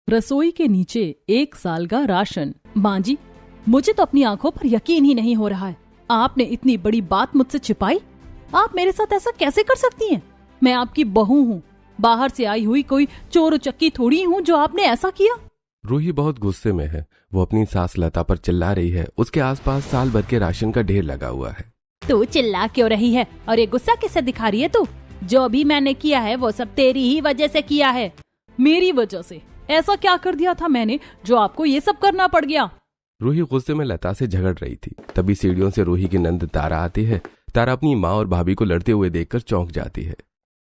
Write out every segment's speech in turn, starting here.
रसोई के नीचे 1 साल का राशन। माँ जी, मुझे तो अपनी आंखों पर यकीन ही नहीं हो रहा है। आपने इतनी बड़ी बात मुझसे छिपाई। आप मेरे साथ ऐसा कैसे कर सकती हैं? मैं आपकी बहू हूँ, बाहर से आई हुई कोई चोर उचक्की थोड़ी हूँ जो आपने ऐसा किया। रूही बहुत गुस्से में है। वो अपनी सास लता पर चिल्ला रही है। उसके आसपास साल भर के राशन का ढेर लगा हुआ है। तू चिल्ला क्यों रही है और ये गुस्सा किससे दिखा रही है तू? जो भी मैंने किया है वो सब तेरी ही वजह से किया है। मेरी वजह से? ऐसा क्या कर दिया था मैंने जो आपको ये सब करना पड़ गया? रूही गुस्से में लता से झगड़ रही थी। तभी सीढ़ियों से रूही की नंद तारा आती है। तारा अपनी माँ और भाभी को लड़ते हुए देखकर चौंक जाती है।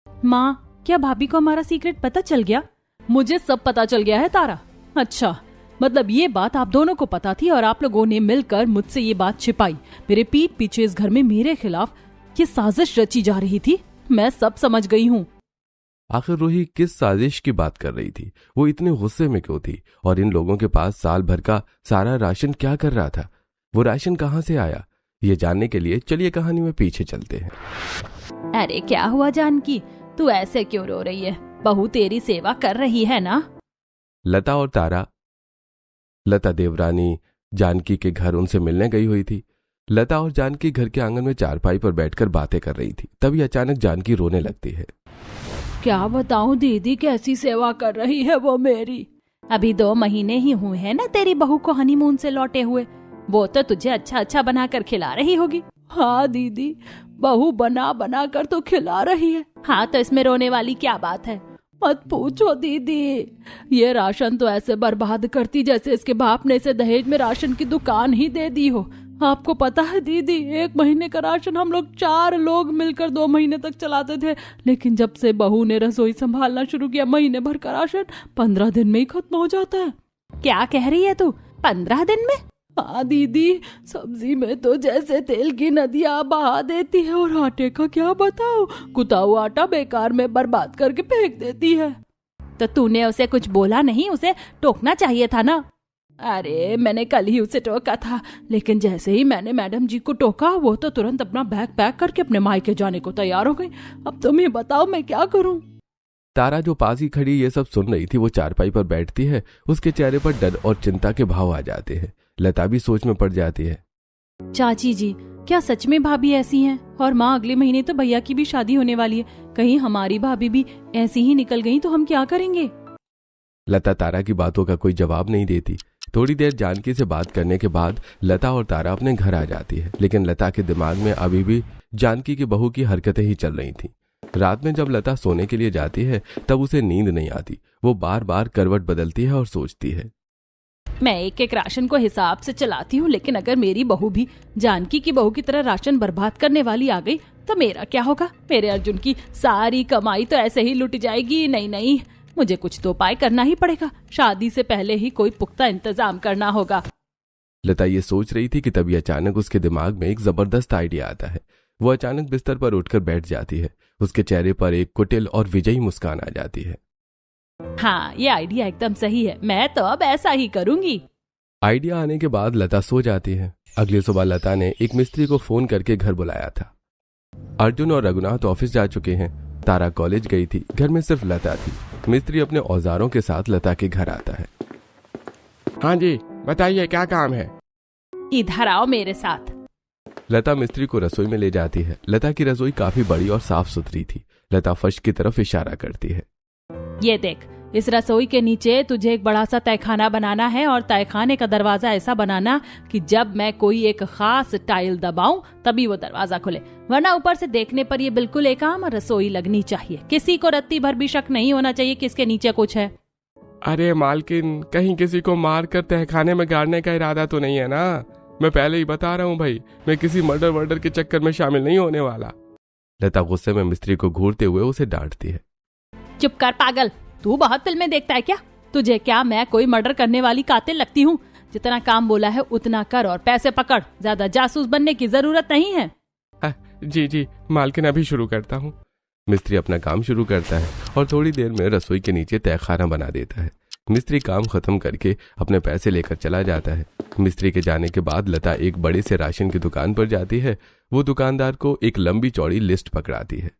माँ, क्या भाभी को हमारा सीक्रेट पता चल गया? मुझे सब पता चल गया है तारा। अच्छा, मतलब ये बात आप दोनों को पता थी और आप लोगों ने मिलकर मुझसे ये बात छिपाई। मेरे पीठ पीछे इस घर में मेरे खिलाफ ये साजिश रची जा रही थी। मैं सब समझ गई हूँ। आखिर रूही किस साजिश की बात कर रही थी? वो इतने गुस्से में क्यों थी? और इन लोगों के पास साल भर का सारा राशन क्या कर रहा था? वो राशन कहाँ से आया? ये जानने के लिए चलिए कहानी में पीछे चलते हैं। अरे क्या हुआ जानकी, तू ऐसे क्यों रो रही है? बहू तेरी सेवा कर रही है ना? लता और तारा। लता देवरानी जानकी के घर उनसे मिलने गई हुई थी। लता और जानकी घर के आंगन में चारपाई पर बैठकर बातें कर रही थी। तभी अचानक जानकी रोने लगती है। क्या बताऊं दीदी, कैसी सेवा कर रही है वो मेरी। अभी 2 महीने ही हुए हैं ना तेरी बहू को हनीमून से लौटे हुए। वो तो तुझे अच्छा अच्छा बनाकर खिला रही होगी। हाँ दीदी, बहू बना बना कर तो खिला रही है। हाँ तो इसमें रोने वाली क्या बात है? मत पूछो दीदी, ये राशन तो ऐसे बर्बाद करती जैसे इसके बाप ने इसे दहेज में राशन की दुकान ही दे दी हो। आपको पता है दीदी, 1 महीने का राशन हम लोग 4 लोग मिलकर 2 महीने तक चलाते थे। लेकिन जब से बहू ने रसोई संभालना शुरू किया, महीने भर का राशन 15 दिन में ही खत्म हो जाता है। क्या कह रही है तू? 15 दिन में? हाँ दीदी, सब्जी में तो जैसे तेल की नदियाँ बहा देती है। और आटे का क्या बताओ, कुटा हुआ आटा बेकार में बर्बाद करके फेंक देती है। तो तूने उसे कुछ बोला नहीं? उसे टोकना चाहिए था ना। अरे मैंने कल ही उसे टोका था, लेकिन जैसे ही मैंने मैडम जी को टोका, वो तो तुरंत अपना बैग पैक करके अपने मायके जाने को तैयार हो गई। अब तुम ही बताओ मैं क्या करूं? तारा जो पास ही खड़ी ये सब सुन रही थी, वो चारपाई पर बैठती है। उसके चेहरे पर डर और चिंता के भाव आ जाते हैं। लता भी सोच में पड़ जाती है। चाची जी, क्या सच में भाभी ऐसी हैं? और माँ, अगले महीने तो भैया की भी शादी होने वाली है। कहीं हमारी भाभी भी ऐसी ही निकल गई तो हम क्या करेंगे? लता तारा की बातों का कोई जवाब नहीं देती। थोड़ी देर जानकी से बात करने के बाद लता और तारा अपने घर आ जाती है। लेकिन लता के दिमाग में अभी भी जानकी की बहू की हरकतें ही चल रही थी। रात में जब लता सोने के लिए जाती है तब उसे नींद नहीं आती। वो बार बार करवट बदलती है और सोचती है, मैं एक एक राशन को हिसाब से चलाती हूँ, लेकिन अगर मेरी बहू भी जानकी की बहू की तरह राशन बर्बाद करने वाली आ गई तो मेरा क्या होगा? मेरे अर्जुन की सारी कमाई तो ऐसे ही लुट जाएगी। नहीं, मुझे कुछ तो उपाय करना ही पड़ेगा। शादी से पहले ही कोई पुख्ता इंतजाम करना होगा। लता ये सोच रही थी कि तभी अचानक उसके दिमाग में एक जबरदस्त आइडिया आता है। वो अचानक बिस्तर पर उठकर बैठ जाती है। उसके चेहरे पर एक कुटिल और विजयी मुस्कान आ जाती है। हाँ, ये आइडिया एकदम सही है। मैं तो अब ऐसा ही करूंगी। आइडिया आने के बाद लता सो जाती है। अगली सुबह लता ने एक मिस्त्री को फोन करके घर बुलाया था। अर्जुन और रघुनाथ ऑफिस जा चुके हैं। तारा कॉलेज गई थी। घर में सिर्फ लता थी। मिस्त्री अपने औजारों के साथ लता के घर आता है। हाँ जी, बताइए क्या काम है? इधर आओ मेरे साथ। लता मिस्त्री को रसोई में ले जाती है। लता की रसोई काफी बड़ी और साफ सुथरी थी। लता फर्श की तरफ इशारा करती है। ये देख, इस रसोई के नीचे तुझे एक बड़ा सा तहखाना बनाना है और तहखाने का दरवाजा ऐसा बनाना कि जब मैं कोई एक खास टाइल दबाऊं तभी वो दरवाजा खुले, वरना ऊपर से देखने पर ये बिल्कुल एक आम रसोई लगनी चाहिए। किसी को रत्ती भर भी शक नहीं होना चाहिए कि इसके नीचे कुछ है। अरे मालकिन, कहीं किसी को मार कर तहखाने में गाड़ने का इरादा तो नहीं है ना? मैं पहले ही बता रहा हूँ भाई, मैं किसी मर्डर वर्डर के चक्कर में शामिल नहीं होने वाला। लता गुस्से में मिस्त्री को घूरते हुए उसे डांटती है। चुप कर पागल, तू बहुत फिल्में देखता है क्या? तुझे क्या मैं कोई मर्डर करने वाली कातिल लगती हूँ? जितना काम बोला है उतना कर और पैसे पकड़। ज्यादा जासूस बनने की जरूरत नहीं है। जी मालकिन, अभी शुरू करता हूँ। मिस्त्री अपना काम शुरू करता है और थोड़ी देर में रसोई के नीचे तहखाना बना देता है। मिस्त्री काम खत्म करके अपने पैसे लेकर चला जाता है। मिस्त्री के जाने के बाद लता एक बड़े से राशन की दुकान पर जाती है। वो दुकानदार को एक लंबी चौड़ी लिस्ट पकड़ाती है।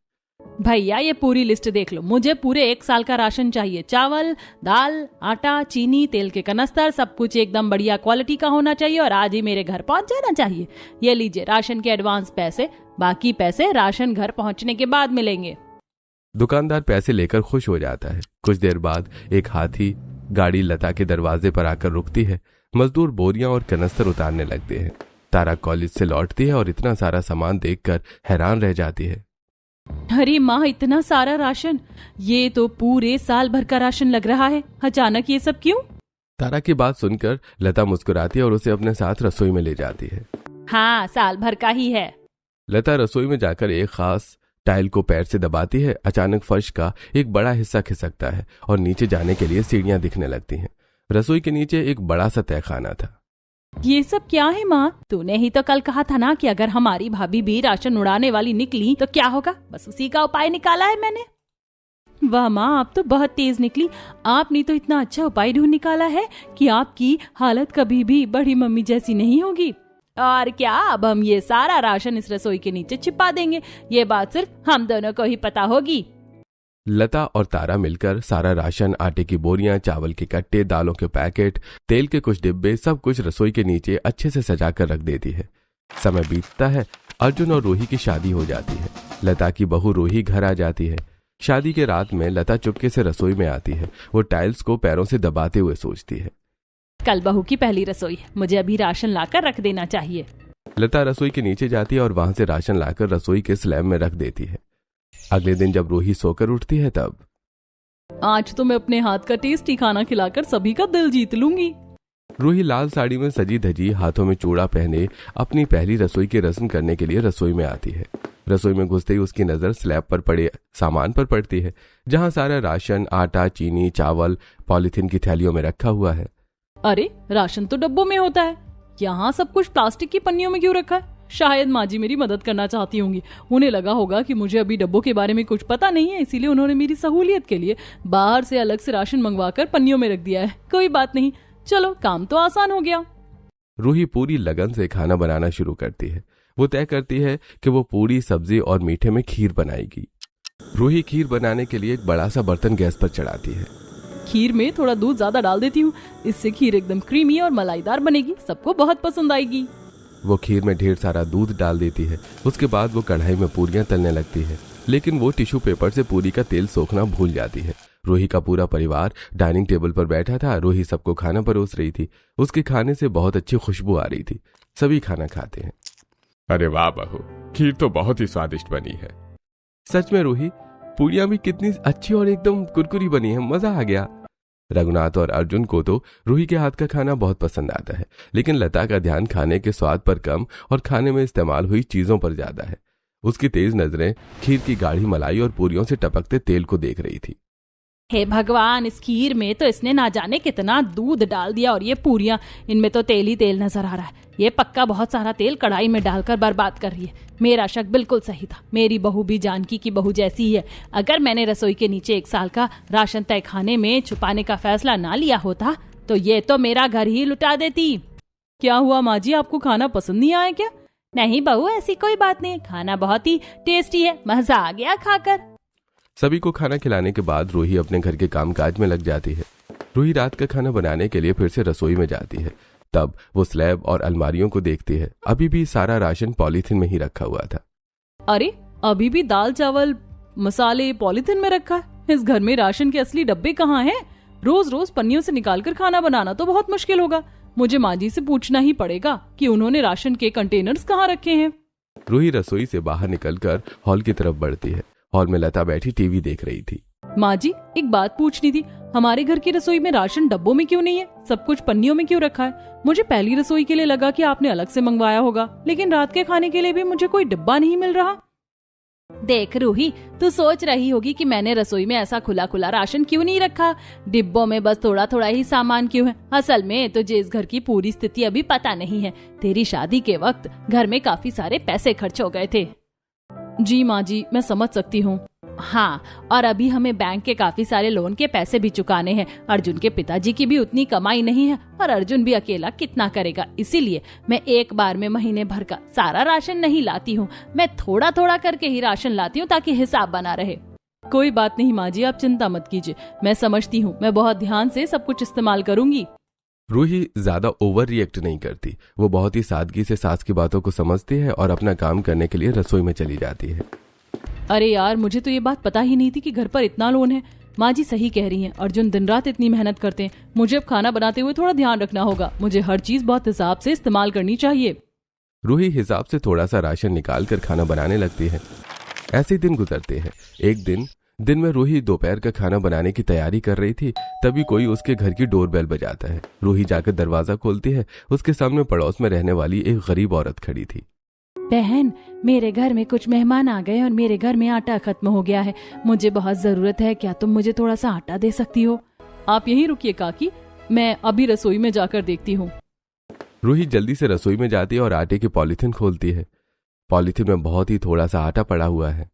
भैया ये पूरी लिस्ट देख लो, मुझे पूरे 1 साल का राशन चाहिए। चावल, दाल, आटा, चीनी, तेल के कनस्तर, सब कुछ एकदम बढ़िया क्वालिटी का होना चाहिए और आज ही मेरे घर पहुंच जाना चाहिए। ये लीजिए राशन के एडवांस पैसे, बाकी पैसे राशन घर पहुंचने के बाद मिलेंगे। दुकानदार पैसे लेकर खुश हो जाता है। कुछ देर बाद एक हाथी गाड़ी लता के दरवाजे पर आकर रुकती है। मजदूर बोरियां और कनस्तर उतारने लगते हैं। तारा कॉलेज से लौटती है और इतना सारा सामान देखकर हैरान रह जाती है। अरे माँ, इतना सारा राशन, ये तो पूरे साल भर का राशन लग रहा है। अचानक ये सब क्यों? तारा की बात सुनकर लता मुस्कुराती है और उसे अपने साथ रसोई में ले जाती है। हाँ, साल भर का ही है। लता रसोई में जाकर एक खास टाइल को पैर से दबाती है। अचानक फर्श का एक बड़ा हिस्सा खिसकता है और नीचे जाने के लिए सीढ़ियां दिखने लगती हैं। रसोई के नीचे एक बड़ा सा तहखाना था। ये सब क्या है माँ? तूने ही तो कल कहा था ना कि अगर हमारी भाभी भी राशन उड़ाने वाली निकली तो क्या होगा। बस उसी का उपाय निकाला है मैंने। वाह माँ, आप तो बहुत तेज निकली। आपने तो इतना अच्छा उपाय ढूंढ निकाला है कि आपकी हालत कभी भी बड़ी मम्मी जैसी नहीं होगी। और क्या, अब हम ये सारा राशन इस रसोई के नीचे छिपा देंगे। ये बात सिर्फ हम दोनों को ही पता होगी। लता और तारा मिलकर सारा राशन, आटे की बोरियां, चावल के कट्टे, दालों के पैकेट, तेल के कुछ डिब्बे, सब कुछ रसोई के नीचे अच्छे से सजाकर रख देती है। समय बीतता है। अर्जुन और रूही की शादी हो जाती है। लता की बहू रूही घर आ जाती है। शादी के रात में लता चुपके से रसोई में आती है। वो टाइल्स को पैरों से दबाते हुए सोचती है, कल बहू की पहली रसोई है, मुझे अभी राशन लाकर रख देना चाहिए। लता रसोई के नीचे जाती है और वहां से राशन लाकर रसोई के स्लैब में रख देती है। अगले दिन जब रूही सोकर उठती है तब आज तो मैं अपने हाथ का टेस्टी खाना खिलाकर सभी का दिल जीत लूंगी। रूही लाल साड़ी में सजी धजी, हाथों में चूड़ा पहने अपनी पहली रसोई की रस्म करने के लिए रसोई में आती है। रसोई में घुसते ही उसकी नजर स्लैब पर पड़े सामान पर पड़ती है, जहां सारा राशन, आटा, चीनी, चावल पॉलीथीन की थैलियों में रखा हुआ है। अरे, राशन तो डब्बों में होता है, यहाँ सब कुछ प्लास्टिक की पन्नियों में क्यों रखा है? शायद माँ जी मेरी मदद करना चाहती होंगी। उन्हें लगा होगा कि मुझे अभी डब्बों के बारे में कुछ पता नहीं है, इसीलिए उन्होंने मेरी सहूलियत के लिए बाहर से अलग से राशन मंगवाकर पन्नियों में रख दिया है। कोई बात नहीं, चलो काम तो आसान हो गया। रूही पूरी लगन से खाना बनाना शुरू करती है। वो तय करती है कि वो पूरी, सब्जी और मीठे में खीर बनाएगी। रूही खीर बनाने के लिए एक बड़ा सा बर्तन गैस पर चढ़ाती है। खीर में थोड़ा दूध ज्यादा डाल देती हूँ, इससे खीर एकदम क्रीमी और मलाईदार बनेगी, सबको बहुत पसंद आएगी। वो खीर में ढेर सारा दूध डाल देती है। उसके बाद वो कढ़ाई में पूरियां तलने लगती है, लेकिन वो टिश्यू पेपर से पूरी का तेल सोखना भूल जाती है। रूही का पूरा परिवार डाइनिंग टेबल पर बैठा था। रूही सबको खाना परोस रही थी। उसके खाने से बहुत अच्छी खुशबू आ रही थी। सभी खाना खाते हैं। अरे वाह बहू, खीर तो बहुत ही स्वादिष्ट बनी है। सच में रूही, पूरियां भी कितनी अच्छी और एकदम कुरकुरी बनी है, मजा आ गया। रघुनाथ और अर्जुन को तो रूही के हाथ का खाना बहुत पसंद आता है, लेकिन लता का ध्यान खाने के स्वाद पर कम और खाने में इस्तेमाल हुई चीजों पर ज्यादा है। उसकी तेज नजरें खीर की गाढ़ी मलाई और पूरियों से टपकते तेल को देख रही थी। हे भगवान, इस खीर में तो इसने ना जाने कितना दूध डाल दिया और ये पूरियां, इनमें तो तेल ही तेल नजर आ रहा है। ये पक्का बहुत सारा तेल कढ़ाई में डालकर बर्बाद कर रही है। मेरा शक बिल्कुल सही था, मेरी बहू भी जानकी की बहू जैसी ही है। अगर मैंने रसोई के नीचे 1 साल का राशन तहखाने में छुपाने का फैसला ना लिया होता तो ये तो मेरा घर ही लुटा देती। क्या हुआ माँ जी, आपको खाना पसंद नहीं आया क्या? नहीं बहू, ऐसी कोई बात नहीं, खाना बहुत ही टेस्टी है, मजा आ गया खाकर। सभी को खाना खिलाने के बाद रूही अपने घर के कामकाज में लग जाती है। रूही रात का खाना बनाने के लिए फिर से रसोई में जाती है। तब वो स्लैब और अलमारियों को देखती है। अभी भी सारा राशन पॉलीथीन में ही रखा हुआ था। अरे, अभी भी दाल, चावल, मसाले पॉलीथीन में रखा है। इस घर में राशन के असली डब्बे कहाँ हैं? रोज रोज पन्नियों से निकालकर खाना बनाना तो बहुत मुश्किल होगा। मुझे माँ जी से पूछना ही पड़ेगा कि उन्होंने राशन के कंटेनर्स कहाँ रखे हैं। रूही रसोई से बाहर निकलकर हॉल की तरफ बढ़ती है। हॉल में लता बैठी टीवी देख रही थी। माँ जी, एक बात पूछनी थी, हमारे घर की रसोई में राशन डब्बों में क्यों नहीं है? सब कुछ पन्नियों में क्यों रखा है? मुझे पहली रसोई के लिए लगा कि आपने अलग से मंगवाया होगा, लेकिन रात के खाने के लिए भी मुझे कोई डिब्बा नहीं मिल रहा। देख रूही, तू सोच रही होगी कि मैंने रसोई में ऐसा खुला खुला राशन क्यों नहीं रखा, डिब्बों में बस थोड़ा थोड़ा ही सामान क्यों है। असल में तुझे इस घर की पूरी स्थिति अभी पता नहीं है। तेरी शादी के वक्त घर में काफी सारे पैसे खर्च हो गए थे। जी माँ जी, मैं समझ सकती हूँ। हाँ, और अभी हमें बैंक के काफी सारे लोन के पैसे भी चुकाने हैं। अर्जुन के पिताजी की भी उतनी कमाई नहीं है और अर्जुन भी अकेला कितना करेगा, इसीलिए मैं एक बार में महीने भर का सारा राशन नहीं लाती हूँ। मैं थोड़ा थोड़ा करके ही राशन लाती हूँ ताकि हिसाब बना रहे। कोई बात नहीं माँ जी, आप चिंता मत कीजिए, मैं समझती हूँ, मैं बहुत ध्यान से सब कुछ इस्तेमाल करूंगी। रूही ज्यादा ओवर रिएक्ट नहीं करती। वो बहुत ही सादगी से सास की बातों को समझती है और अपना काम करने के लिए रसोई में चली जाती है। अरे यार, मुझे तो ये बात पता ही नहीं थी कि घर पर इतना लोन है। माँ जी सही कह रही हैं, अर्जुन दिन रात इतनी मेहनत करते हैं। मुझे अब खाना बनाते हुए थोड़ा ध्यान रखना होगा। मुझे हर चीज बहुत हिसाब से इस्तेमाल करनी चाहिए। रूही हिसाब से थोड़ा सा राशन निकाल कर खाना बनाने लगती है। ऐसे दिन गुजरते हैं। एक दिन में रूही दोपहर का खाना बनाने की तैयारी कर रही थी, तभी कोई उसके घर की डोरबेल बजाता है। रूही जाकर दरवाजा खोलती है। उसके सामने पड़ोस में रहने वाली एक गरीब औरत खड़ी थी। बहन, मेरे घर में कुछ मेहमान आ गए और मेरे घर में आटा खत्म हो गया है। मुझे बहुत जरूरत है, क्या तुम मुझे थोड़ा सा आटा दे सकती हो? आप यहीं रुकिए काकी, मैं अभी रसोई में जाकर देखती हूँ। रूही जल्दी से रसोई में जाती है और आटे की पॉलीथिन खोलती है। पॉलीथिन में बहुत ही थोड़ा सा आटा पड़ा हुआ है।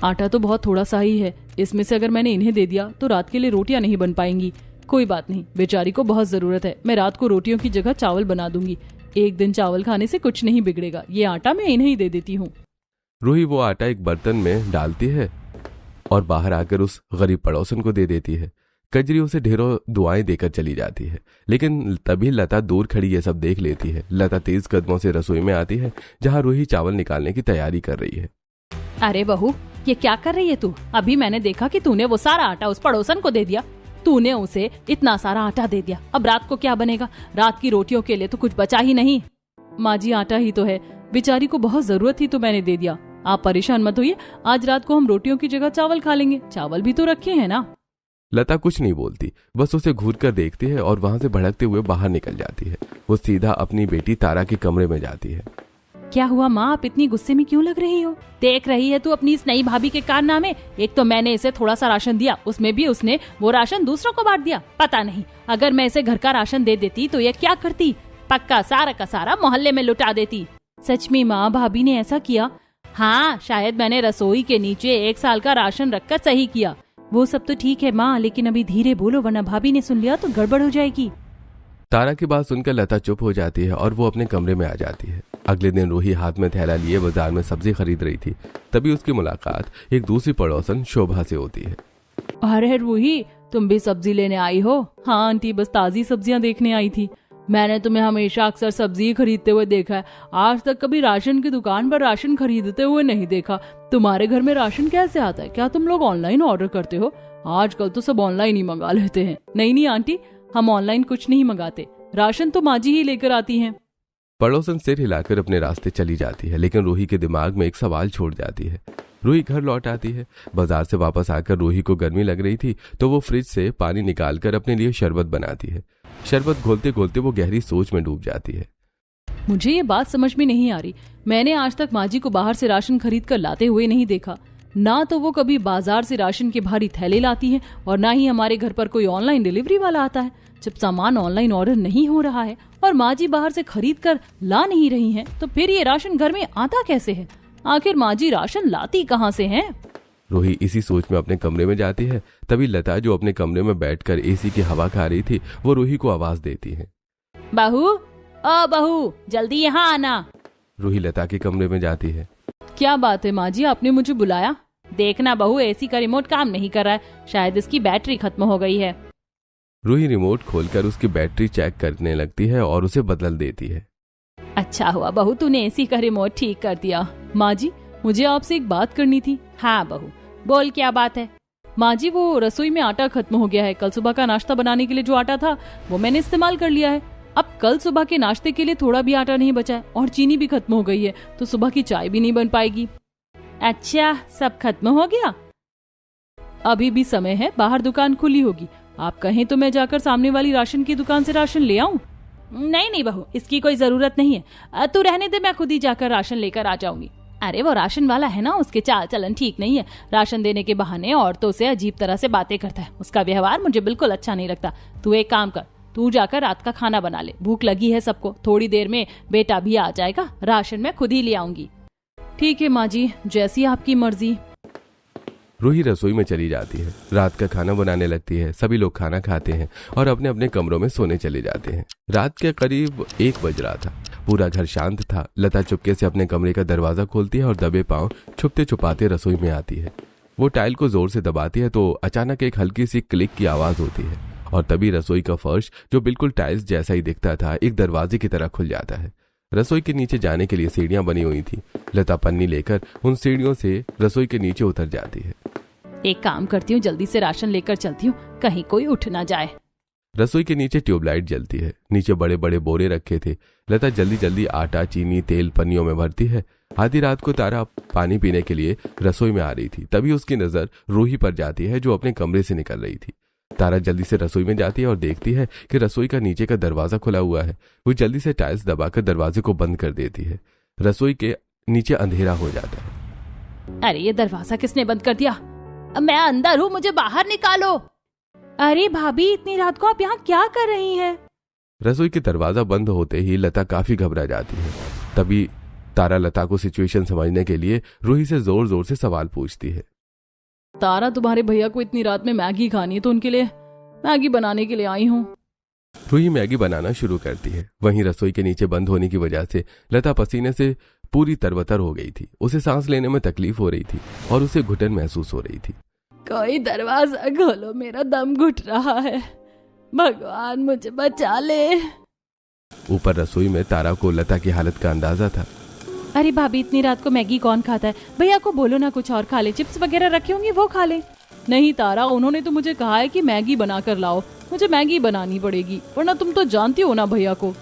आटा तो बहुत थोड़ा सा ही है, इसमें से अगर मैंने इन्हें दे दिया तो रात के लिए रोटियां नहीं बन पाएंगी। कोई बात नहीं, बेचारी को बहुत जरूरत है। मैं रात को रोटियों की जगह चावल बना दूंगी। एक दिन चावल खाने से कुछ नहीं बिगड़ेगा। ये आटा मैं इन्हें ही दे देती हूँ। रूही वो आटा एक बर्तन में डालती है और बाहर आकर उस गरीब पड़ोसन को दे देती है। कजरी उसे ढेरों दुआएं देकर चली जाती है, लेकिन तभी लता दूर खड़ी ये सब देख लेती है। लता तेज कदमों से रसोई में आती है, जहाँ रूही चावल निकालने की तैयारी कर रही है। अरे बहू, ये क्या कर रही है तू? अभी मैंने देखा कि तूने वो सारा आटा उस पड़ोसन को दे दिया। तूने उसे इतना सारा आटा दे दिया, अब रात को क्या बनेगा? रात की रोटियों के लिए तो कुछ बचा ही नहीं। माँ जी, आटा ही तो है, बेचारी को बहुत जरूरत थी तो मैंने दे दिया। आप परेशान मत होइए, आज रात को हम रोटियों की जगह चावल खा लेंगे। चावल भी तो रखे हैं ना। लता कुछ नहीं बोलती, बस उसे घूर कर देखती है और वहां से भड़कते हुए बाहर निकल जाती है। वो सीधा अपनी बेटी तारा के कमरे में जाती है। क्या हुआ माँ, आप इतनी गुस्से में क्यों लग रही हो? देख रही है तू अपनी इस नई भाभी के कारनामे। एक तो मैंने इसे थोड़ा सा राशन दिया, उसमें भी उसने वो राशन दूसरों को बांट दिया। पता नहीं, अगर मैं इसे घर का राशन दे देती तो ये क्या करती? पक्का सारा का सारा मोहल्ले में लुटा देती। सच में माँ, भाभी ने ऐसा किया? हाँ, शायद मैंने रसोई के नीचे 1 साल का राशन रखकर सही किया। वो सब तो ठीक है माँ, लेकिन अभी धीरे बोलो वरना भाभी ने सुन लिया तो गड़बड़ हो जाएगी। तारा की बात सुनकर लता चुप हो जाती है और वो अपने कमरे में आ जाती है। अगले दिन रूही हाथ में थैला लिए बाजार में सब्जी खरीद रही थी, तभी उसकी मुलाकात एक दूसरी पड़ोसन शोभा से होती है। अरे रूही, तुम भी सब्जी लेने आई हो? हाँ आंटी, बस ताजी सब्जियां देखने आई थी। मैंने तुम्हें हमेशा अक्सर सब्जी खरीदते हुए देखा है, आज तक कभी राशन की दुकान पर राशन खरीदते हुए नहीं देखा। तुम्हारे घर में राशन कैसे आता है? क्या तुम लोग ऑनलाइन ऑर्डर करते हो? आजकल तो सब ऑनलाइन ही मंगा लेते हैं। नहीं आंटी, हम ऑनलाइन कुछ नहीं मंगाते, राशन तो माँ जी ही लेकर आती हैं। पड़ोसन सिर हिलाकर अपने रास्ते चली जाती है, लेकिन रूही के दिमाग में एक सवाल छोड़ जाती है। रूही घर लौट आती है। बाजार से वापस आकर रूही को गर्मी लग रही थी तो वो फ्रिज से पानी निकालकर अपने लिए शरबत बनाती है। शरबत घोलते घोलते वो गहरी सोच में डूब जाती है। मुझे ये बात समझ में नहीं आ रही, मैंने आज तक माँ जी को बाहर से राशन खरीद कर लाते हुए नहीं देखा। ना तो वो कभी बाजार से राशन के भारी थैले लाती है और ना ही हमारे घर पर कोई ऑनलाइन डिलीवरी वाला आता है। जब सामान ऑनलाइन ऑर्डर नहीं हो रहा है और माँ जी बाहर से खरीद कर ला नहीं रही हैं, तो फिर ये राशन घर में आता कैसे है? आखिर माँ जी राशन लाती कहाँ से हैं? रूही इसी सोच में अपने कमरे में जाती है। तभी लता, जो अपने कमरे में बैठकर एसी की हवा खा रही थी, वो रूही को आवाज देती है। बहू, ओ बहू, जल्दी यहाँ आना। रूही लता के कमरे में जाती है। क्या बात है माँ जी, आपने मुझे बुलाया? देखना बहू, एसी का रिमोट काम नहीं कर रहा है, शायद इसकी बैटरी खत्म हो गई है। रूही रिमोट खोलकर उसकी बैटरी चेक करने लगती है और उसे बदल देती है। अच्छा हुआ बहू, तूने एसी का रिमोट ठीक कर दिया। माँ जी, मुझे आपसे एक बात करनी थी। हाँ बहू, बोल क्या बात है? माँ जी, वो रसोई में आटा खत्म हो गया है। कल सुबह का नाश्ता बनाने के लिए जो आटा था वो मैंने इस्तेमाल कर लिया है। अब कल सुबह के नाश्ते के लिए थोड़ा भी आटा नहीं बचा है और चीनी भी खत्म हो गई है, तो सुबह की चाय भी नहीं बन पाएगी। अच्छा, सब खत्म हो गया? अभी भी समय है, बाहर दुकान खुली होगी। आप कहें तो मैं जाकर सामने वाली राशन की दुकान से राशन ले आऊं? नहीं बहू, इसकी कोई जरूरत नहीं है, तू रहने दे, मैं खुद ही जाकर राशन लेकर आ जाऊंगी। अरे वो राशन वाला है ना, उसके चाल चलन ठीक नहीं है। राशन देने के बहाने औरतों से अजीब तरह से बातें करता है। उसका व्यवहार मुझे बिल्कुल अच्छा नहीं लगता। तू एक काम कर, तू जाकर रात का खाना बना ले, भूख लगी है सबको। थोड़ी देर में बेटा भी आ जाएगा, राशन मैं खुद ही ले आऊंगी। ठीक है माँ जी, जैसी आपकी मर्जी। रूही रसोई में चली जाती है, रात का खाना बनाने लगती है। सभी लोग खाना खाते हैं और अपने अपने कमरों में सोने चले जाते हैं। रात के करीब 1 बज रहा था। पूरा घर शांत था। लता चुपके से अपने कमरे का दरवाजा खोलती है और दबे पांव छुपते छुपाते रसोई में आती है। वो टाइल को जोर से दबाती है तो अचानक एक हल्की सी क्लिक की आवाज होती है और तभी रसोई का फर्श, जो बिल्कुल टाइल्स जैसा ही दिखता था, एक दरवाजे की तरह खुल जाता है। रसोई के नीचे जाने के लिए सीढ़ियां बनी हुई थी। लता पन्नी लेकर उन सीढ़ियों से रसोई के नीचे उतर जाती है। एक काम करती हूँ, जल्दी से राशन लेकर चलती हूँ, कहीं कोई उठ ना जाए। रसोई के नीचे ट्यूबलाइट जलती है। नीचे बड़े बड़े बोरे रखे थे। लता जल्दी जल्दी आटा, चीनी, तेल पन्नियों में भरती है। आधी रात को तारा पानी पीने के लिए रसोई में आ रही थी। तभी उसकी नजर रूही पर जाती है, जो अपने कमरे से निकल रही थी। तारा जल्दी से रसोई में जाती है और देखती है कि रसोई का नीचे का दरवाजा खुला हुआ है। वो जल्दी से टाइल्स दबाकर दरवाजे को बंद कर देती है। रसोई के नीचे अंधेरा हो जाता है। अरे ये दरवाजा किसने बंद कर दिया? मैं अंदर हूँ, मुझे बाहर निकालो। अरे भाभी, इतनी रात को आप यहाँ क्या कर रही हैं? रसोई के दरवाजा बंद होते ही लता काफी घबरा जाती है। तभी तारा लता को सिचुएशन समझने के लिए रूही से जोर जोर से सवाल पूछती है। तारा, तुम्हारे भैया को इतनी रात में मैगी खानी है तो उनके लिए मैगी बनाने के लिए आई हूँ। रूही मैगी बनाना शुरू करती है। वहीं रसोई के नीचे बंद होने की वजह से लता पसीने से पूरी तरबतर हो गई थी। उसे सांस लेने में तकलीफ हो रही थी और उसे घुटन महसूस हो रही थी। कोई दरवाजा खोलो, मेरा दम घुट रहा है, भगवान मुझे बचा ले। ऊपर रसोई में तारा को लता की हालत का अंदाजा था। अरे भाभी, इतनी रात को मैगी कौन खाता है? भैया को बोलो ना कुछ और खा ले, चिप्स वगैरह रखे होंगे वो खा ले। नहीं तारा, उन्होंने तो मुझे कहा है कि मैगी बना कर लाओ। मुझे मैगी बनानी पड़ेगी, वरना तुम तो जानती हो ना भैया को।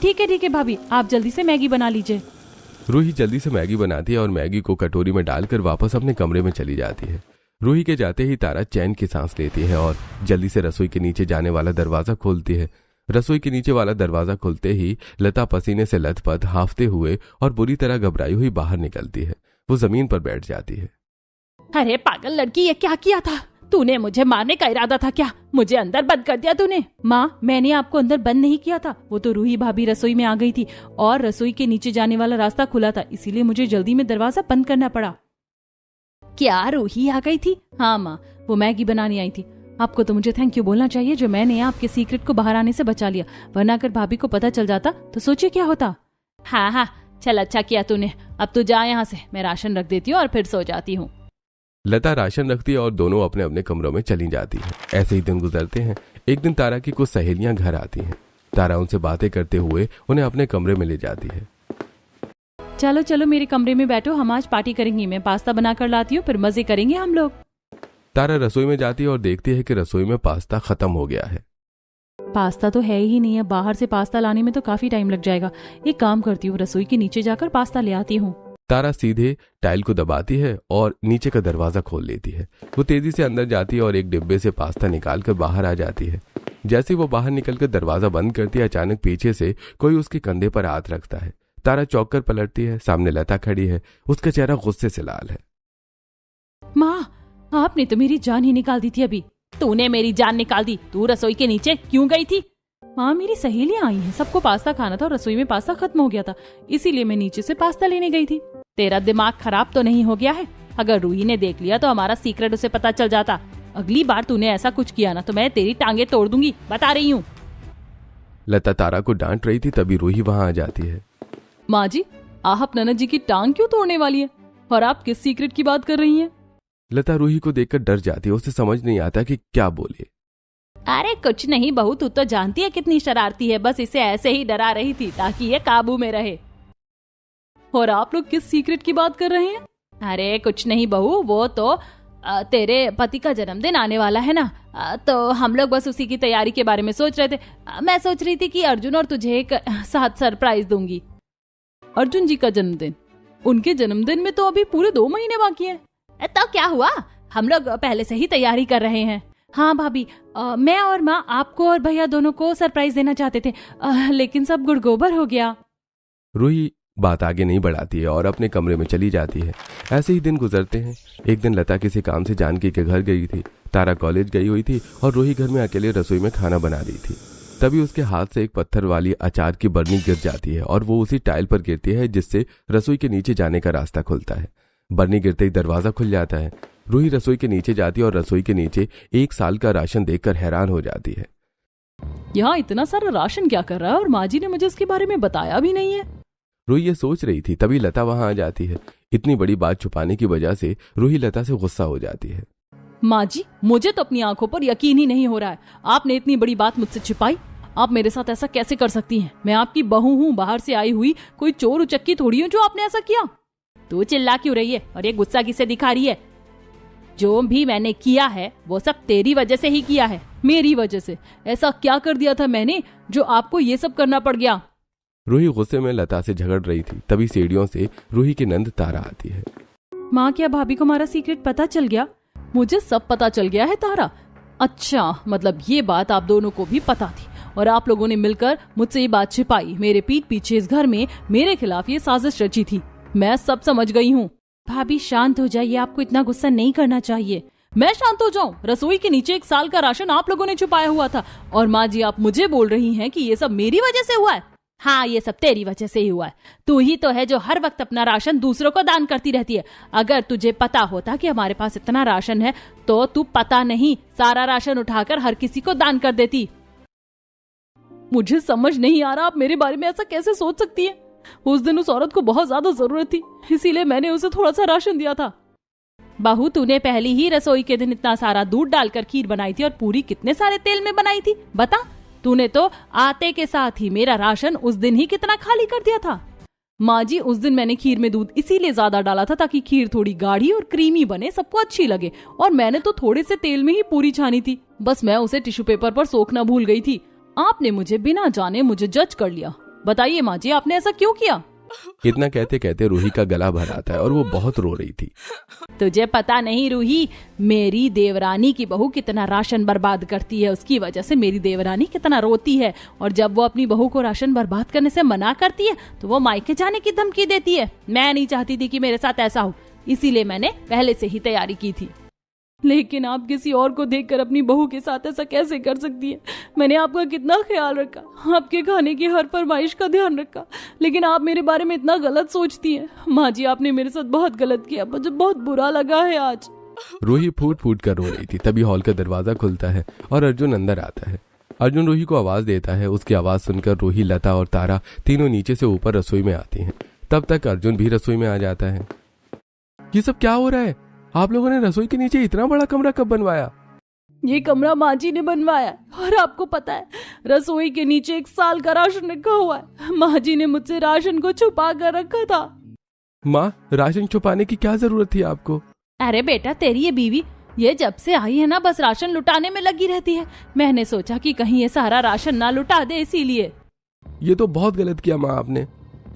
ठीक है भाभी, आप जल्दी से मैगी बना लीजिए। रूही जल्दी से मैगी बनाती है और मैगी को कटोरी में डालकर वापस अपने कमरे में चली जाती है। रूही के जाते ही तारा चैन की सांस लेती है और जल्दी से रसोई के नीचे जाने वाला दरवाजा खोलती है। रसोई के नीचे वाला दरवाजा खुलते ही लता पसीने से लथपथ, हांफते हुए और बुरी तरह घबराई हुई बाहर निकलती है। वो जमीन पर बैठ जाती है। अरे पागल लड़की, ये क्या किया था तूने? मुझे मारने का इरादा था क्या? मुझे अंदर बंद कर दिया तूने। माँ, मैंने आपको अंदर बंद नहीं किया था। वो तो रूही भाभी रसोई में आ गई थी और रसोई के नीचे जाने वाला रास्ता खुला था, इसीलिए मुझे जल्दी में दरवाजा बंद करना पड़ा। क्या रूही आ गई थी? हाँ माँ, वो मैगी बनाने आई थी। आपको तो मुझे थैंक यू बोलना चाहिए जो मैंने आपके सीक्रेट को बाहर आने से बचा लिया, वरना अगर भाभी को पता चल जाता तो सोचिए क्या होता। हाँ, चल अच्छा किया तूने। अब तू जा यहाँ से, मैं राशन रख देती हूँ और फिर सो जाती हूँ। लता राशन रखती है और दोनों अपने अपने कमरों में चली जाती है। ऐसे ही दिन गुजरते हैं। एक दिन तारा की कुछ सहेलियां घर आती हैं। तारा उनसे बातें करते हुए उन्हें अपने कमरे में ले जाती है। चलो चलो मेरे कमरे में बैठो, हम आज पार्टी करेंगे। मैं पास्ता बना कर लाती हूँ, फिर मजे करेंगे हम लोग। तारा रसोई में जाती है और देखती है कि रसोई में पास्ता खत्म हो गया है। पास्ता तो है ही नहीं है, बाहर से पास्ता लाने में तो काफी टाइम लग जाएगा। एक काम करती हूँ, रसोई के नीचे जाकर पास्ता ले आती हूँ। तारा सीधे टाइल को दबाती है और नीचे का दरवाजा खोल लेती है। वो तेजी से अंदर जाती है और एक डिब्बे से पास्ता निकालकर बाहर आ जाती है। जैसे वो बाहर निकलकर दरवाजा बंद करती है, अचानक पीछे से कोई उसके कंधे पर हाथ रखता है। तारा चौंक कर पलटती है। सामने लता खड़ी है। उसका चेहरा गुस्से से लाल है। माँ, आपने तो मेरी जान ही निकाल दी थी अभी। तूने मेरी जान निकाल दी। तू रसोई के नीचे क्यों गई थी? माँ, मेरी सहेलियां आई हैं, सबको पास्ता खाना था और रसोई में पास्ता खत्म हो गया था, इसीलिए मैं नीचे से पास्ता लेने गई थी। तेरा दिमाग खराब तो नहीं हो गया है? अगर रूही ने देख लिया तो हमारा सीक्रेट उसे पता चल जाता। अगली बार तूने ऐसा कुछ किया ना तो मैं तेरी टांगे तोड़ दूंगी, बता रही हूँ। लता तारा को डांट रही थी, तभी रूही वहां आ जाती है। माँ जी, आप ननद जी की टांग क्यों तोड़ने वाली है? और आप किस सीक्रेट की बात कर रही हैं? लता रूही को देखकर डर जाती है। उसे समझ नहीं आता कि क्या बोले। अरे कुछ नहीं बहू, तू तो जानती है कितनी शरारती है, बस इसे ऐसे ही डरा रही थी ताकि ये काबू में रहे। और आप लोग किस सीक्रेट की बात कर रहे हैं? अरे कुछ नहीं बहू, वो तो तेरे पति का जन्मदिन आने वाला है ना, तो हम लोग बस उसी की तैयारी के बारे में सोच रहे थे। मैं सोच रही थी कि अर्जुन और तुझे एक साथ सरप्राइज दूंगी। अर्जुन जी का जन्मदिन? उनके जन्मदिन में तो अभी पूरे 2 महीने बाकी हैं। तो क्या हुआ, हम लोग पहले से ही तैयारी कर रहे हैं। हाँ भाभी, मैं और माँ आपको और भैया दोनों को सरप्राइज देना चाहते थे, लेकिन सब गुड़गोबर हो गया। रूही बात आगे नहीं बढ़ाती है और अपने कमरे में चली जाती है। ऐसे ही दिन गुजरते हैं। एक दिन लता किसी काम से जानकी के घर गई थी। तारा कॉलेज गई हुई थी और रूही घर में अकेले रसोई में खाना बना रही थी। तभी उसके हाथ से एक पत्थर वाली अचार की बरनी गिर जाती है और वो उसी टाइल पर गिरती है जिससे रसोई के नीचे जाने का रास्ता खुलता है। बरनी गिरते ही दरवाजा खुल जाता है। रूही रसोई के नीचे जाती है और रसोई के नीचे 1 साल का राशन देखकर हैरान हो जाती है। यहाँ इतना सारा राशन क्या कर रहा है और माँ जी ने मुझे इसके बारे में बताया भी नहीं है। रूही ये सोच रही थी, तभी लता वहां आ जाती है। इतनी बड़ी बात छुपाने की वजह से रूही लता से गुस्सा हो जाती है। माँ जी, मुझे तो अपनी आंखों पर यकीन ही नहीं हो रहा है, आपने इतनी बड़ी बात मुझसे छिपाई। आप मेरे साथ ऐसा कैसे कर सकती हैं? मैं आपकी बहू हूँ, बाहर से आई हुई कोई चोर उचक्की थोड़ी हूँ जो आपने ऐसा किया। तू चिल्ला क्यों रही है और ये गुस्सा किसे दिखा रही है? जो भी मैंने किया है वो सब तेरी वजह से ही किया है। मेरी वजह से? ऐसा क्या कर दिया था मैंने जो आपको ये सब करना पड़ गया? रूही गुस्से में लता से झगड़ रही थी, तभी सीढ़ियों से रूही की नंद तारा आती है। माँ, क्या भाभी को हमारा सीक्रेट पता चल गया? मुझे सब पता चल गया है तारा। अच्छा, मतलब ये बात आप दोनों को भी पता थी और आप लोगों ने मिलकर मुझसे ये बात छिपाई। मेरे पीठ पीछे इस घर में मेरे खिलाफ ये साजिश रची थी। मैं सब समझ गई हूँ। भाभी शांत हो जाइए, आपको इतना गुस्सा नहीं करना चाहिए। मैं शांत हो जाऊं? रसोई के नीचे 1 साल का राशन आप लोगों ने छुपाया हुआ था और माँ जी आप मुझे बोल रही हैं कि ये सब मेरी वजह से हुआ है। हाँ, ये सब तेरी वजह से ही हुआ है। तू ही तो है जो हर वक्त अपना राशन दूसरों को दान करती रहती है। अगर तुझे पता होता कि हमारे पास इतना राशन है तो तू पता नहीं सारा राशन उठाकर हर किसी को दान कर देती। मुझे समझ नहीं आ रहा आप मेरे बारे में ऐसा कैसे सोच सकती है। उस दिन उस औरत को बहुत ज्यादा जरूरत थी, इसीलिए मैंने उसे थोड़ा सा राशन दिया था। बहू, तूने पहली ही रसोई के दिन इतना सारा दूध डालकर खीर बनाई थी और पूरी कितने सारे तेल में बनाई थी बता? तूने तो आते के साथ ही मेरा राशन उस दिन ही कितना खाली कर दिया था। माँ जी, उस दिन मैंने खीर में दूध इसीलिए ज्यादा डाला था ताकि खीर थोड़ी गाढ़ी और क्रीमी बने, सबको अच्छी लगे। और मैंने तो थोड़े से तेल में ही पूरी छानी थी, बस मैं उसे टिश्यू पेपर पर सोखना भूल गई थी। आपने मुझे बिना जाने मुझे जज कर लिया। बताइए माँ जी, आपने ऐसा क्यों किया? इतना कहते कहते रूही का गला भर आता है और वो बहुत रो रही थी। तुझे पता नहीं रूही, मेरी देवरानी की बहू कितना राशन बर्बाद करती है। उसकी वजह से मेरी देवरानी कितना रोती है और जब वो अपनी बहू को राशन बर्बाद करने से मना करती है तो वो मायके जाने की धमकी देती है। मैं नहीं चाहती थी कि मेरे साथ ऐसा हो, इसीलिए मैंने पहले से ही तैयारी की थी। लेकिन आप किसी और को देखकर अपनी बहू के साथ ऐसा कैसे कर सकती है? मैंने आपका कितना ख्याल रखा, आपके खाने की हर फरमाइश का ध्यान रखा, लेकिन आप मेरे बारे में इतना गलत सोचती हैं। माँ जी, आपने मेरे साथ बहुत गलत किया, मुझे बहुत बुरा लगा है आज। रूही फूट फूट कर रो रही थी। तभी हॉल का दरवाजा खुलता है और अर्जुन अंदर आता है। अर्जुन रूही को आवाज देता है। उसकी आवाज सुनकर रूही, लता और तारा तीनों नीचे से ऊपर रसोई में आती हैं। तब तक अर्जुन भी रसोई में आ जाता है। ये सब क्या हो रहा है? आप लोगों ने रसोई के नीचे इतना बड़ा कमरा कब बनवाया? ये कमरा माँ जी ने बनवाया और आपको पता है रसोई के नीचे 1 साल का राशन रखा हुआ है। माँ जी ने मुझसे राशन को छुपा कर रखा था। माँ, राशन छुपाने की क्या जरूरत थी आपको? अरे बेटा, तेरी ये बीवी ये जब से आई है ना बस राशन लुटाने में लगी रहती है। मैंने सोचा कि कहीं ये सारा राशन ना लुटा दे, इसीलिए। ये तो बहुत गलत किया माँ आपने।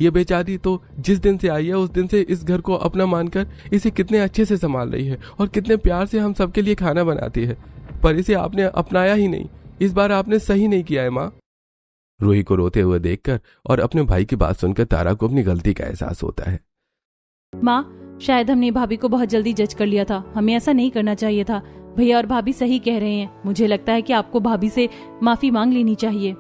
ये बेचारी तो जिस दिन से आई है उस दिन से इस घर को अपना मानकर इसे कितने अच्छे से संभाल रही है और कितने प्यार से हम सबके लिए खाना बनाती है, पर इसे आपने अपनाया ही नहीं। इस बार आपने सही नहीं किया है माँ। रूही को रोते हुए देखकर और अपने भाई की बात सुनकर तारा को अपनी गलती का एहसास होता है। माँ, शायद हमने भाभी को बहुत जल्दी जज कर लिया था। हमें ऐसा नहीं करना चाहिए था। भैया और भाभी सही कह रहे हैं। मुझे लगता है कि आपको भाभी से माफी मांग लेनी चाहिए।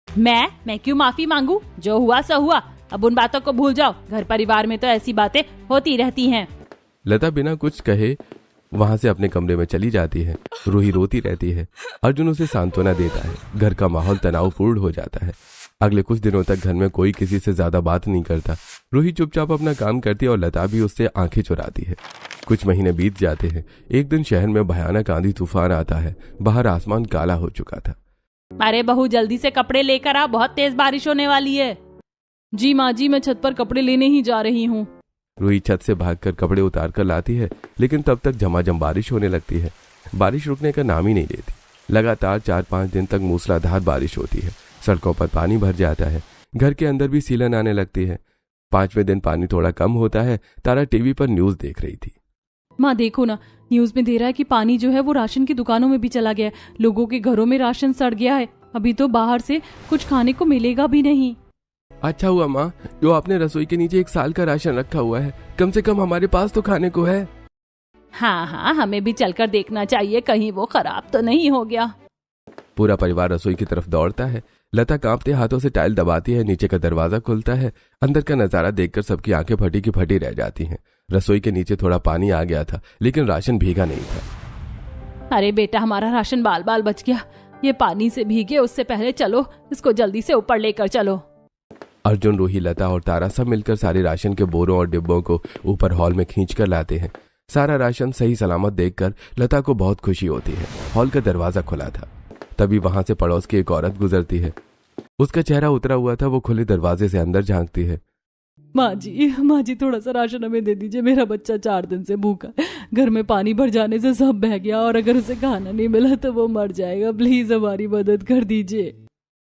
मैं क्यों माफी मांगू? जो हुआ सो हुआ, अब उन बातों को भूल जाओ। घर परिवार में तो ऐसी बातें होती रहती हैं। लता बिना कुछ कहे वहां से अपने कमरे में चली जाती है। रूही रोती रहती है। अर्जुन उसे सांत्वना देता है। घर का माहौल तनावपूर्ण हो जाता है। अगले कुछ दिनों तक घर में कोई किसी से ज्यादा बात नहीं करता। रूही चुपचाप अपना काम करती है और लता भी उससे आंखें चुराती है। कुछ महीने बीत जाते हैं। एक दिन शहर में भयानक आंधी तूफान आता है। बाहर आसमान काला हो चुका था। अरे बहू, जल्दी से कपड़े लेकर आ, बहुत तेज बारिश होने वाली है। जी माँ जी, मैं छत पर कपड़े लेने ही जा रही हूँ। रूही छत से भागकर कपड़े उतार कर लाती है, लेकिन तब तक झमाझम बारिश होने लगती है। बारिश रुकने का नाम ही नहीं लेती। लगातार 4-5 दिन तक मूसलाधार बारिश होती है। सड़कों पर पानी भर जाता है। घर के अंदर भी सीलन आने लगती है। 5वें दिन पानी थोड़ा कम होता है। तारा टीवी पर न्यूज देख रही थी। माँ देखो ना, न्यूज में दे रहा है कि पानी जो है वो राशन की दुकानों में भी चला गया है। लोगों के घरों में राशन सड़ गया है। अभी तो बाहर से कुछ खाने को मिलेगा भी नहीं। अच्छा हुआ माँ जो आपने रसोई के नीचे 1 साल का राशन रखा हुआ है। कम से कम हमारे पास तो खाने को है। हाँ, हमें भी चलकर देखना चाहिए कहीं वो खराब तो नहीं हो गया। पूरा परिवार रसोई की तरफ दौड़ता है। लता कांपते हाथों से टाइल दबाती है। नीचे का दरवाजा खुलता है। अंदर का नजारा देखकर सबकी आंखें फटी की फटी रह जाती हैं। रसोई के नीचे थोड़ा पानी आ गया था, लेकिन राशन भीगा नहीं था। अरे बेटा, हमारा राशन बाल बाल बच गया। ये पानी से भीगे उससे पहले चलो इसको जल्दी से ऊपर लेकर चलो। अर्जुन, रूही, लता और तारा सब मिलकर सारे राशन के बोरों और डिब्बों को ऊपर हॉल में खींच कर लाते हैं। सारा राशन सही सलामत देखकर लता को बहुत खुशी होती है। हॉल का दरवाजा खुला था। तभी वहां से पड़ोस की एक औरत गुजरती है। उसका चेहरा उतरा हुआ था। वो खुले दरवाजे से अंदर झांकती है। माँ जी थोड़ा सा राशन हमें दे दीजिए। मेरा बच्चा 4 दिन से भूखा, घर में पानी भर जाने से सब बह गया और अगर उसे खाना नहीं मिला तो वो मर जाएगा। प्लीज हमारी मदद कर दीजिए।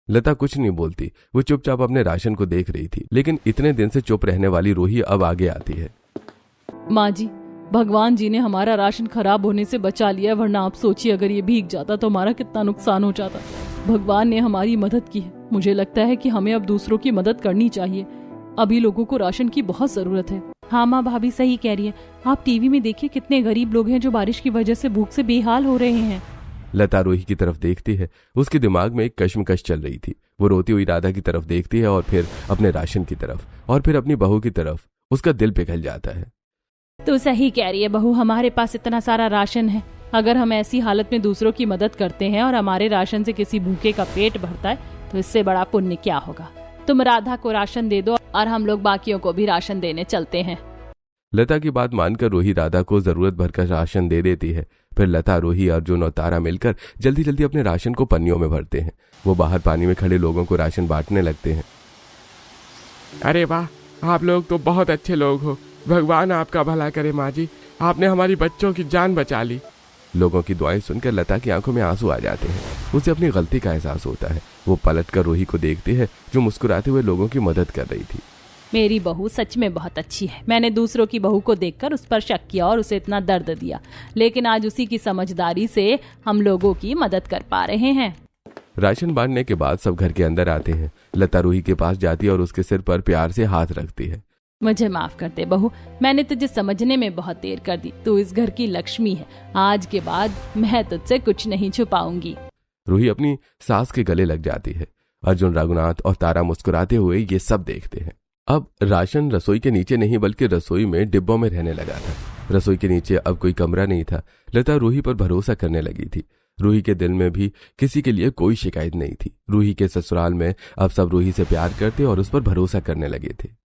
लता कुछ नहीं बोलती। वो चुपचाप अपने राशन को देख रही थी, लेकिन इतने दिन से चुप रहने वाली रूही अब आगे आती है। माँ जी, भगवान जी ने हमारा राशन खराब होने से बचा लिया, वरना आप सोचिए अगर ये भीग जाता तो हमारा कितना नुकसान हो जाता। भगवान ने हमारी मदद की है। मुझे लगता है कि हमें अब दूसरों की मदद करनी चाहिए। अभी लोगों को राशन की बहुत जरूरत है। हाँ माँ, भाभी सही कह रही है। आप टीवी में देखिए कितने गरीब लोग हैं जो बारिश की वजह से भूख से बेहाल हो रहे हैं। लता रूही की तरफ देखती है। उसके दिमाग में एक कश्मकश चल रही थी। वो रोती हुई राधा की तरफ देखती है और फिर अपने राशन की तरफ और फिर अपनी बहू की तरफ। उसका दिल पिघल जाता है। तो सही कह रही है बहू, हमारे पास इतना सारा राशन है। अगर हम ऐसी हालत में दूसरों की मदद करते हैं और हमारे राशन से किसी भूखे का पेट भरता है तो इससे बड़ा पुण्य क्या होगा। तुम राधा को राशन दे दो और हम लोग बाकियों को भी राशन देने चलते हैं। लता की बात मानकर रूही राधा को जरूरत भर का राशन दे देती है। फिर लता, रूही, अर्जुन और तारा मिलकर जल्दी जल्दी अपने राशन को पन्नियों में भरते हैं। वो बाहर पानी में खड़े लोगों को राशन बांटने लगते हैं। अरे वाह, आप लोग तो बहुत अच्छे लोग हो। भगवान आपका भला करे माँ जी, आपने हमारी बच्चों की जान बचा ली। लोगों की दुआएं सुनकर लता की आंखों में आंसू आ जाते हैं। उसे अपनी गलती का एहसास होता है। वो पलटकर रूही को देखती है जो मुस्कुराते हुए लोगों की मदद कर रही थी। मेरी बहू सच में बहुत अच्छी है। मैंने दूसरों की बहू को देखकर उस पर शक किया और उसे इतना दर्द दिया, लेकिन आज उसी की समझदारी से हम लोगों की मदद कर पा रहे हैं। राशन बांटने के बाद सब घर के अंदर आते हैं। लता रूही के पास जाती है और उसके सिर पर प्यार से हाथ रखती है। मुझे माफ कर दे बहू, मैंने तुझे समझने में बहुत देर कर दी। तू इस घर की लक्ष्मी है। आज के बाद मैं तुझसे कुछ नहीं छुपाऊंगी। रूही अपनी सास के गले लग जाती है। अर्जुन, रघुनाथ और तारा मुस्कुराते हुए ये सब देखते हैं। अब राशन रसोई के नीचे नहीं बल्कि रसोई में डिब्बों में रहने लगा था। रसोई के नीचे अब कोई कमरा नहीं था। लता रूही पर भरोसा करने लगी थी। रूही के दिल में भी किसी के लिए कोई शिकायत नहीं थी। रूही के ससुराल में अब सब रूही से प्यार करते और उस पर भरोसा करने लगे थे।